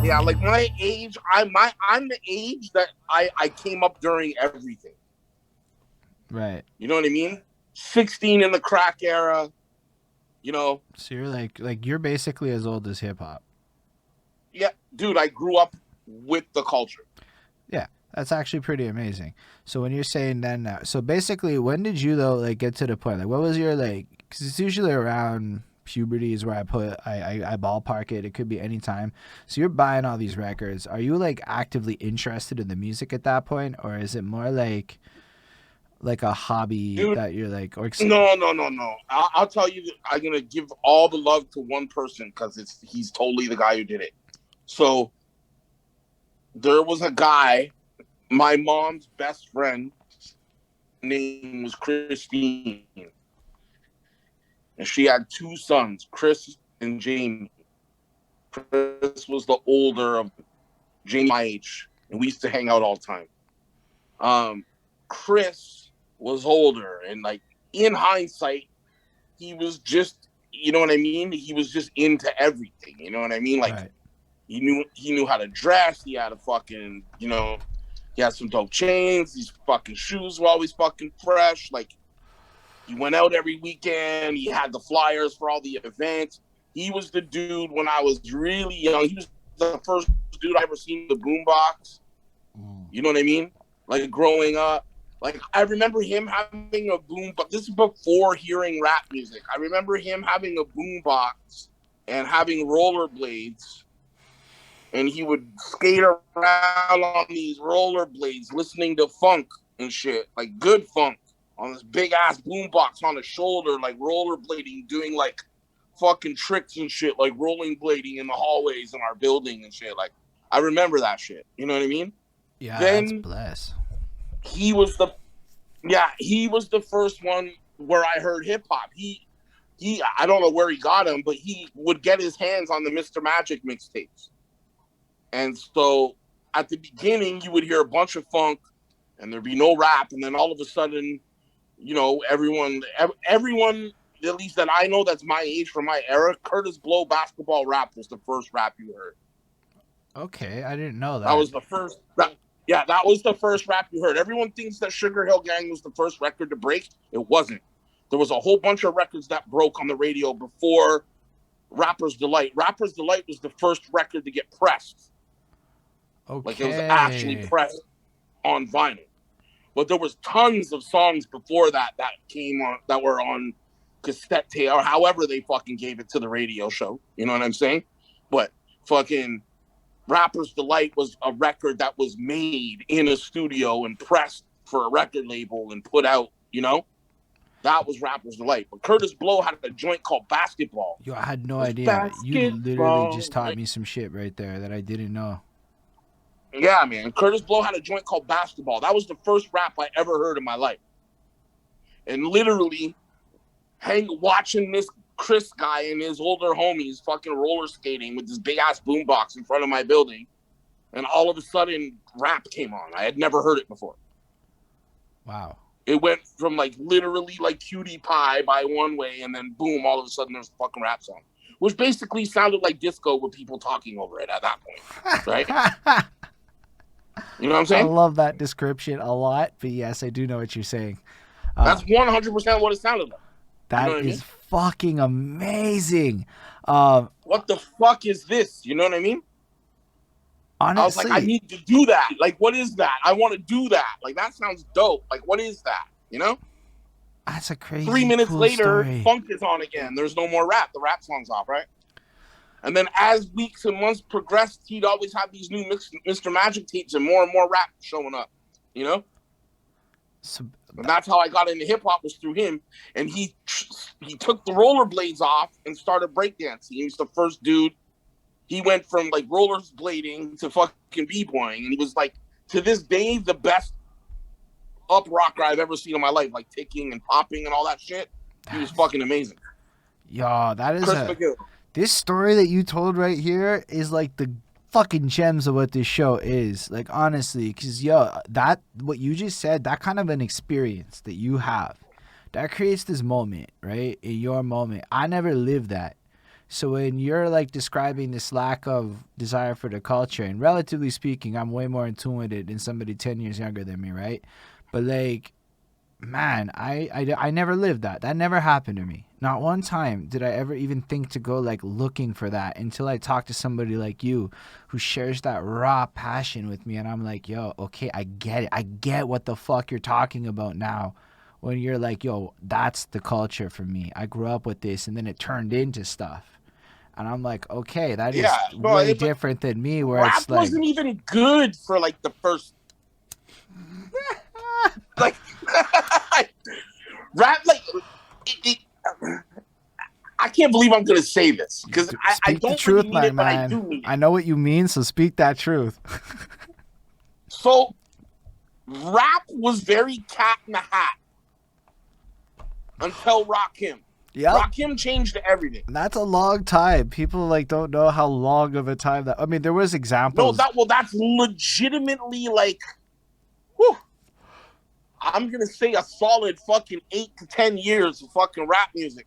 Yeah, like my age, I'm the age that I came up during everything. Right. You know what I mean? 16 in the crack era, you know. So you're you're basically as old as hip hop. Yeah, dude, I grew up with the culture. Yeah, that's actually pretty amazing. So when you're saying then now, so basically, when did you though like get to the point? Like, what was your like? Because it's usually around puberty is where I ballpark it. It could be any time. So you're buying all these records. Are you like actively interested in the music at that point, or is it more like a hobby Dude, that you're like, or no. I'll tell you, I'm gonna give all the love to one person because he's totally the guy who did it. So there was a guy, my mom's best friend name was Christine, and she had two sons, Chris and Jamie. Chris was the older of Jamie my age, and we used to hang out all the time. Chris was older, and like in hindsight, he was just, you know what I mean? He was just into everything. You know what I mean? Like right? he knew how to dress. He had a fucking, he had some dope chains. These fucking shoes were always fucking fresh. Like he went out every weekend. He had the flyers for all the events. He was the dude when I was really young. He was the first dude I ever seen the boombox. Mm. You know what I mean? Like growing up. Like I remember him having a boom, but this is before hearing rap music. I remember him having a boom box and having rollerblades, and he would skate around on these rollerblades, listening to funk and shit, like good funk, on this big ass boom box on his shoulder, like rollerblading, doing like fucking tricks and shit, like rolling blading in the hallways in our building and shit. Like I remember that shit. You know what I mean? Yeah, that's Then bless. he was the he was the first one where I heard hip hop. He I don't know where he got him, but he would get his hands on the Mr. Magic mixtapes. And so at the beginning you would hear a bunch of funk and there'd be no rap, and then all of a sudden, everyone at least that I know that's my age from my era, Curtis Blow basketball rap was the first rap you heard. Okay, I didn't know That that. was the first rap. Yeah, that was the first rap you heard. Everyone thinks that Sugar Hill Gang was the first record to break. It wasn't. There was a whole bunch of records that broke on the radio before Rapper's Delight. Rapper's Delight was the first record to get pressed. Like it was actually Okay. pressed on vinyl. But there was tons of songs before that came on that were on cassette tape or however they fucking gave it to the radio show. You know what I'm saying? But fucking Rapper's Delight was a record that was made in a studio and pressed for a record label and put out, That was Rapper's Delight. But Curtis Blow had a joint called Basketball. Yo, I had no It was idea. You literally basketball. just taught me some shit right there that I didn't know. Yeah, man. Curtis Blow had a joint called Basketball. That was the first rap I ever heard in my life. And literally watching this Chris guy and his older homies fucking roller skating with this big ass boombox in front of my building. And all of a sudden, rap came on. I had never heard it before. Wow. It went from like literally like Cutie Pie by one way, and then boom, all of a sudden there's a fucking rap song, which basically sounded like disco with people talking over it at that point, right? You know what I'm I saying? love that description a lot, but yes, I do know what you're saying. That's 100% what it sounded like. You know That what I is mean? fucking amazing. What the fuck is this? You know what I mean? I was like, I Honestly, need to do that. Like, what is that? I want to do that. Like, that sounds dope. Like, what is that? You know? that's a 3 minutes cool later, story. funk is on again. There's no more rap. The rap song's off, right? And then as weeks and months progressed, he'd always have these new Mr. Magic tapes and more rap showing up, you know? So, And that's how I got into hip hop, was through him. And he took the rollerblades off and started breakdancing. He was the first dude. He went from like rollerblading to fucking b-boying. And he was like, to this day, the best up rocker I've ever seen in my life, like ticking and popping and all that shit. He was fucking amazing. yo, that is Chris a McGill. this story that you told right here is like the fucking gems of what this show is. Like honestly, because yo, that what you just said, that kind of an experience that you have, that creates this moment, right? In your moment, I never lived that. So when you're like describing this lack of desire for the culture, and relatively speaking, I'm way more in tune with it than somebody 10 years younger than me, right? But like, man, I never lived that. That never happened to me. Not one time did I ever even think to go like looking for that until I talked to somebody like you who shares that raw passion with me. And I'm like, yo, okay, I get it. I get what the fuck you're talking about now. When you're like, yo, that's the culture for me. I grew up with this and then it turned into stuff. And I'm like, okay, that Yeah, is no, way but different than me where rap it's like, wasn't even good for like the first, like, rap, like, it, I can't believe I'm gonna say this because I speak the don't really truth, mean my it, but I man. do mean it. I know what you mean, so speak that truth. So, rap was very Cat in the Hat until Rakim. Yep. Rakim changed everything. That's a long time. People like don't know how long of a time that. I mean, there was No, examples. that's legitimately like, whew, I'm gonna say a solid fucking 8 to 10 years of fucking rap music.